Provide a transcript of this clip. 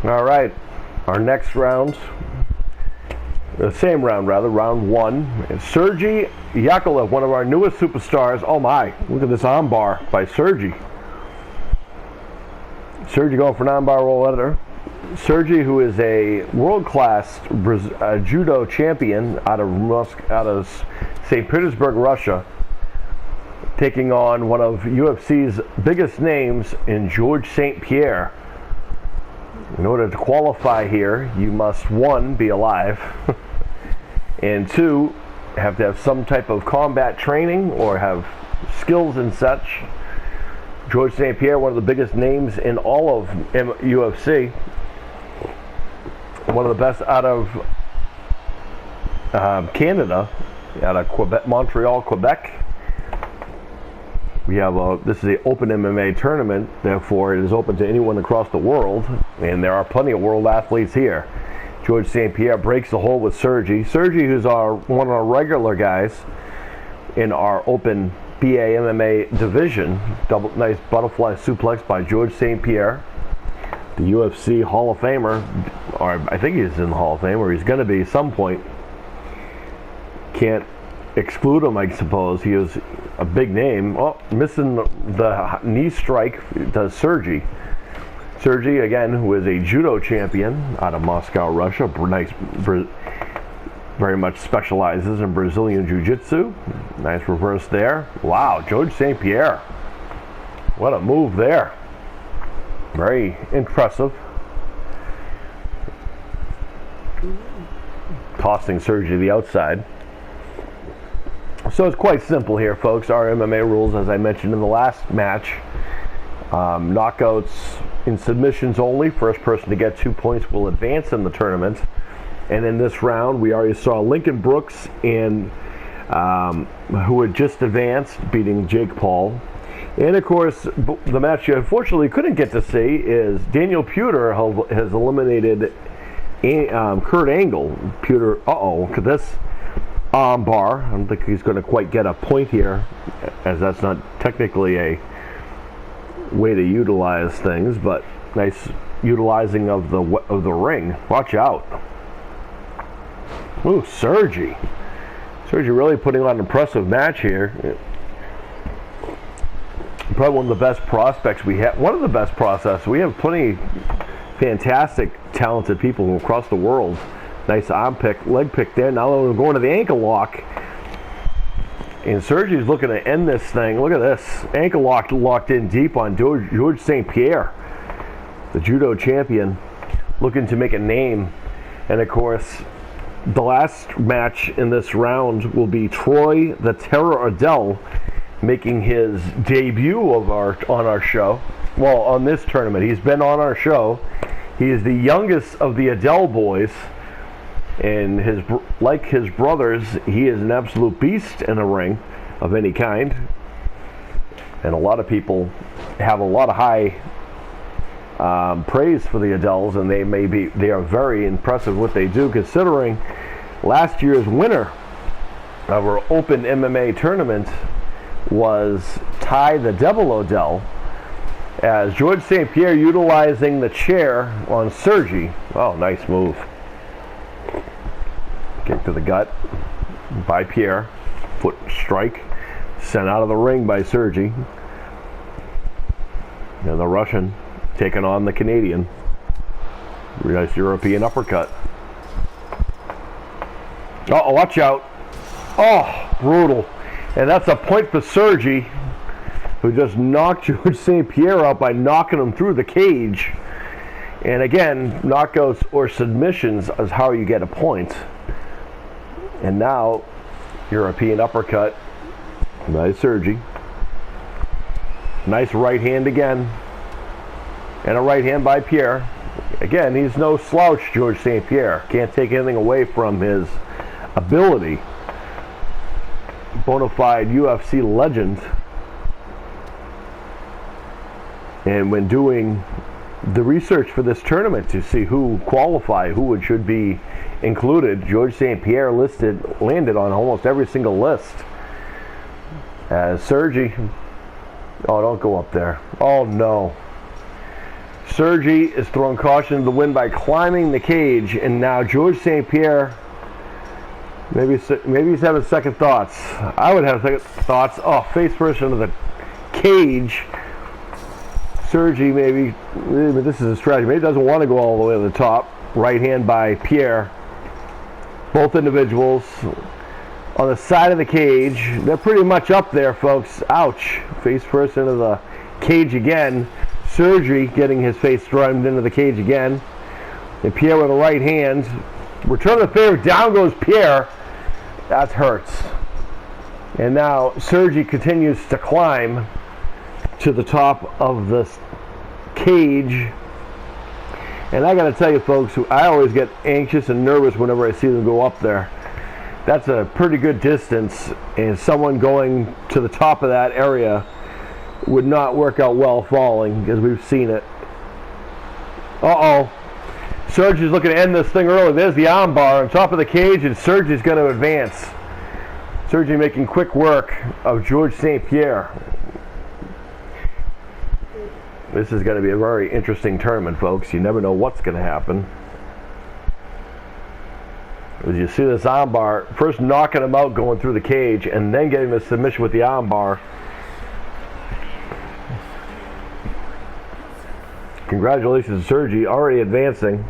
All right, our next round, the same round rather, round one. It's Sergei Yakovlev, one of our newest superstars. Oh my, look at this armbar by Sergei. Sergei going for an armbar roll editor. Sergei, who is a world-class judo champion out of St. Petersburg, Russia, taking on one of UFC's biggest names in George St. Pierre. In order to qualify here, you must, one, be alive, and two, have to have some type of combat training or have skills and such. George St. Pierre, one of the biggest names in all of UFC, one of the best out of Canada, out of Quebec, Montreal, Quebec. We have this is the Open MMA tournament, therefore it is open to anyone across the world, and there are plenty of world athletes here. George St. Pierre breaks the hold with Sergei. Sergei, who's one of our regular guys in our Open BA MMA division. Nice butterfly suplex by George St. Pierre, the UFC Hall of Famer, or I think he's in the Hall of Fame, or he's going to be at some point. Can't exclude him, I suppose. He is a big name. Oh, missing the knee strike does Sergei. Sergei, again, who is a judo champion out of Moscow, Russia. Very much specializes in Brazilian Jiu-Jitsu. Nice reverse there. Wow, George St. Pierre. What a move there. Very impressive. Tossing Sergei to the outside. So it's quite simple here, folks. Our MMA rules, as I mentioned in the last match. Knockouts in submissions only. First person to get 2 points will advance in the tournament. And in this round, we already saw Lincoln Brooks, and who had just advanced, beating Jake Paul. And of course, the match you unfortunately couldn't get to see is Daniel Puder has eliminated Kurt Angle. Puder, look at this armbar. I don't think he's going to quite get a point here, as that's not technically a way to utilize things, but nice utilizing of the ring. Watch out. Ooh, Sergei. Sergei really putting on an impressive match here. Probably one of the best prospects we have. One of the best prospects. We have plenty fantastic, talented people from across the world. Nice arm pick, leg pick there. Now we're going to the ankle lock. And Sergei's looking to end this thing. Look at this. Ankle lock locked in deep on George St. Pierre, the judo champion, looking to make a name. And of course, the last match in this round will be Troy the Terror Adell, making his debut on our show. Well, on this tournament. He's been on our show. He is the youngest of the Adell boys. And like his brothers, he is an absolute beast in a ring of any kind. And a lot of people have a lot of high praise for the Adells, and they are very impressive what they do, considering last year's winner of our Open MMA tournament was Ty the Devil Odell, as George St. Pierre utilizing the chair on Sergei. Oh, nice move. Kick to the gut by Pierre. Foot strike. Sent out of the ring by Sergei. And the Russian taking on the Canadian. Nice European uppercut. Oh, watch out. Oh, brutal. And that's a point for Sergei, who just knocked George St. Pierre out by knocking him through the cage. And again, knockouts or submissions is how you get a point. And now, European uppercut by Sergei. Nice right hand again. And a right hand by Pierre. Again, he's no slouch, George St. Pierre. Can't take anything away from his ability. Bona fide UFC legend. And when doing the research for this tournament to see who qualified, who should be included, George St. Pierre landed on almost every single list. As Sergei, oh, don't go up there. Oh no. Sergei is throwing caution to the wind by climbing the cage, and now George St. Pierre, maybe he's having second thoughts. I would have second thoughts. Oh, face first into the cage. Sergei maybe this is a strategy. Maybe he doesn't want to go all the way to the top. Right hand by Pierre. Both individuals on the side of the cage. They're pretty much up there, folks. Ouch. Face first into the cage again. Sergei getting his face drummed into the cage again. And Pierre with a right hand. Return of the favor. Down goes Pierre. That hurts. And now Sergei continues to climb to the top of this cage. And I got to tell you, folks, I always get anxious and nervous whenever I see them go up there. That's a pretty good distance, and someone going to the top of that area would not work out well falling, because we've seen it. Uh-oh. Sergei's looking to end this thing early. There's the arm bar on top of the cage, and Sergei's going to advance. Sergei making quick work of George St. Pierre. This is going to be a very interesting tournament, folks. You never know what's going to happen. As you see this arm bar, first knocking him out going through the cage, and then getting the submission with the arm bar. Congratulations to Sergei, already advancing.